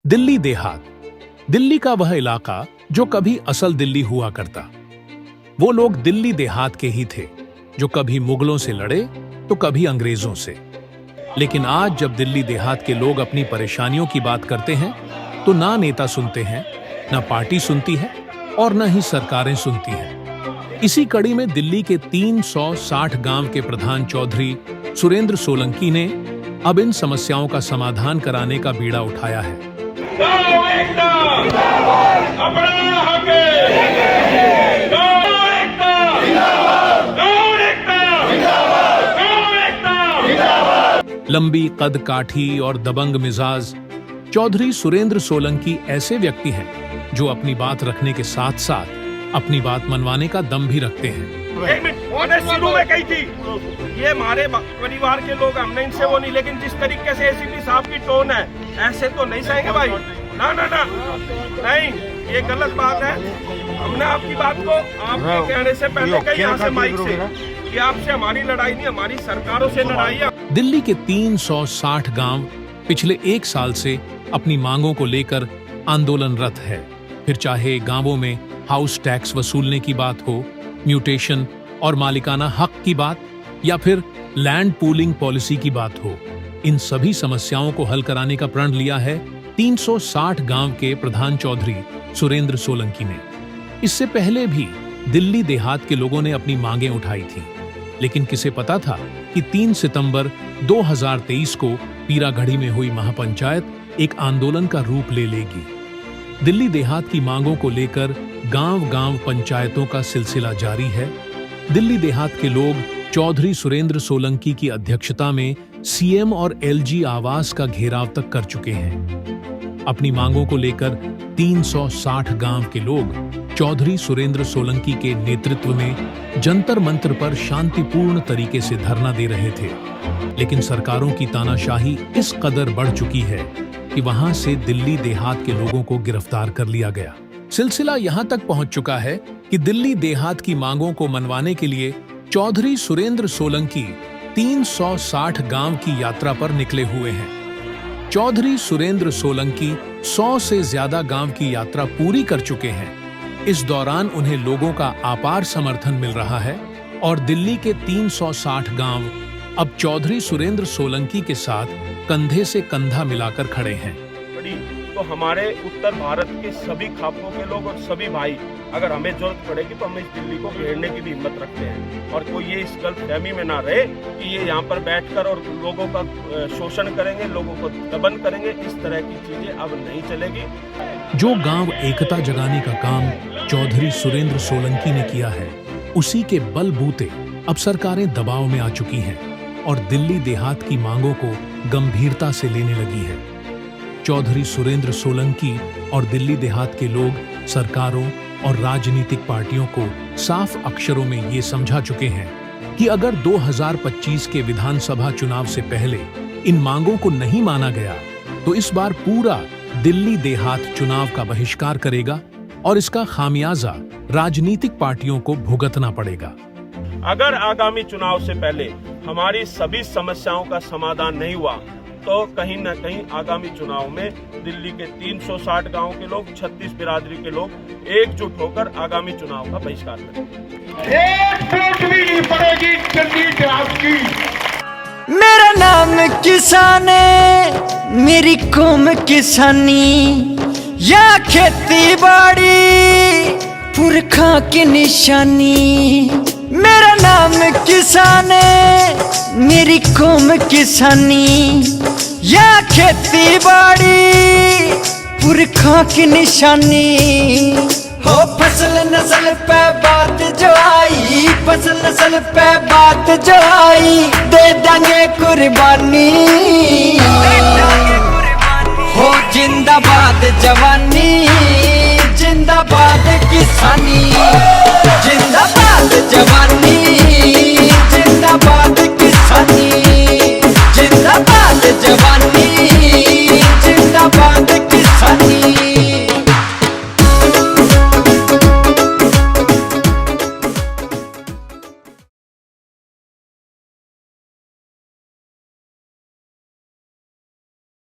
दिल्ली देहात, दिल्ली का वह इलाका जो कभी असल दिल्ली हुआ करता। वो लोग दिल्ली देहात के ही थे जो कभी मुगलों से लड़े तो कभी अंग्रेजों से। लेकिन आज जब दिल्ली देहात के लोग अपनी परेशानियों की बात करते हैं तो ना नेता सुनते हैं, ना पार्टी सुनती है और न ही सरकारें सुनती हैं। इसी कड़ी में दिल्ली के 360 गांव के प्रधान चौधरी सुरेंद्र सोलंकी ने अब इन समस्याओं का समाधान कराने का बीड़ा उठाया है। लंबी कद काठी और दबंग मिजाज चौधरी सुरेंद्र सोलंकी ऐसे व्यक्ति हैं जो अपनी बात रखने के साथ साथ अपनी बात मनवाने का दम भी रखते हैं। शुरू में कही थी ये हमारे परिवार के लोग, हमने इनसे वो नहीं, लेकिन जिस तरीके से एसीपी साहब की टोन है ऐसे तो नहीं सहेंगे भाई। ना ना ना नहीं, ये गलत बात है। हमने आपकी बात को आपके कहने से पहले कही यहाँ से माइक से कि आपसे हमारी लड़ाई नहीं, हमारी सरकारों से लड़ाई है। दिल्ली के 360 गांव पिछले 1 साल से अपनी मांगों को लेकर आंदोलनरत है। फिर चाहे गांवों में हाउस टैक्स वसूलने की बात हो, म्यूटेशन और मालिकाना हक की बात, या फिर लैंड पूलिंग पॉलिसी की बात हो, इन सभी समस्याओं को हल कराने का प्रण लिया है 360 गांव के प्रधान चौधरी सुरेंद्र सोलंकी ने। इससे पहले भी दिल्ली देहात के लोगों ने अपनी मांगें उठाई थी, लेकिन किसे पता था कि 3 सितंबर 2023 को पीरागढ़ी में हुई महापंचायत एक आंदोलन का रूप ले लेगी। दिल्ली देहात की मांगों को लेकर गांव-गांव पंचायतों का सिलसिला जारी है। दिल्ली देहात के लोग चौधरी सुरेंद्र सोलंकी की अध्यक्षता में सीएम और एलजी आवास का घेराव तक कर चुके हैं। अपनी मांगों को लेकर 360 गांव के लोग चौधरी सुरेंद्र सोलंकी के नेतृत्व में जंतर मंतर पर शांतिपूर्ण तरीके से धरना दे रहे थे। लेकिन सरकारों की तानाशाही इस कदर बढ़ चुकी है कि वहां से दिल्ली देहात के लोगों को गिरफ्तार कर लिया गया। सिलसिला यहां तक पहुंच चुका है कि दिल्ली देहात की मांगों को मनवाने के लिए चौधरी सुरेंद्र सोलंकी 360 गांव की यात्रा पर निकले हुए हैं। चौधरी सुरेंद्र सोलंकी 100 से ज्यादा गांव की यात्रा पूरी कर चुके हैं। इस दौरान उन्हें लोगों का अपार समर्थन मिल रहा है और दिल्ली के 360 गांव अब चौधरी सुरेंद्र सोलंकी के साथ कंधे से कंधा मिलाकर खड़े हैं। तो हमारे उत्तर भारत के सभी खापों के लोग और सभी भाई, अगर हमें जरूरत पड़ेगी तो हम इस दिल्ली को घेरने की भी हिम्मत रखते हैं। और कोई ये इस गलतफहमी में ना रहे कि ये यहाँ पर बैठकर और लोगों का शोषण करेंगे, लोगों को दमन करेंगे। इस तरह की चीजें अब नहीं चलेगी। जो गांव एकता जगाने का काम चौधरी सुरेंद्र सोलंकी ने किया है, उसी के बलबूते अब सरकारें दबाव में आ चुकी हैं और दिल्ली देहात की मांगों को गंभीरता से लेने लगी है। चौधरी सुरेंद्र सोलंकी और दिल्ली देहात के लोग सरकारों और राजनीतिक पार्टियों को साफ अक्षरों में ये समझा चुके हैं कि अगर 2025 के विधानसभा चुनाव से पहले इन मांगों को नहीं माना गया तो इस बार पूरा दिल्ली देहात चुनाव का बहिष्कार करेगा और इसका खामियाजा राजनीतिक पार्टियों को भुगतना पड़ेगा। अगर आगामी चुनाव से पहले हमारी सभी समस्याओं का समाधान नहीं हुआ तो कहीं न कहीं आगामी चुनाव में दिल्ली के 360 गांव के लोग, 36 बिरादरी के लोग एकजुट होकर आगामी चुनाव का बहिष्कार करेंगे। एक वोट भी नहीं पड़ेगी दिल्ली देहात की। मेरा नाम किसान है, मेरी कौम किसानी, या खेती बाड़ी पुरखा की निशानी। मेरा नाम किसान है, मेरी कौम किसानी, या खेती बाड़ी पुरखा की निशानी। हो फसल नस्ल पे बात जो आई, फसल नस्ल पे बात जो आई, दे देंगे कुर्बानी। हो जिंदाबाद जवानी, जिंदाबाद किसानी।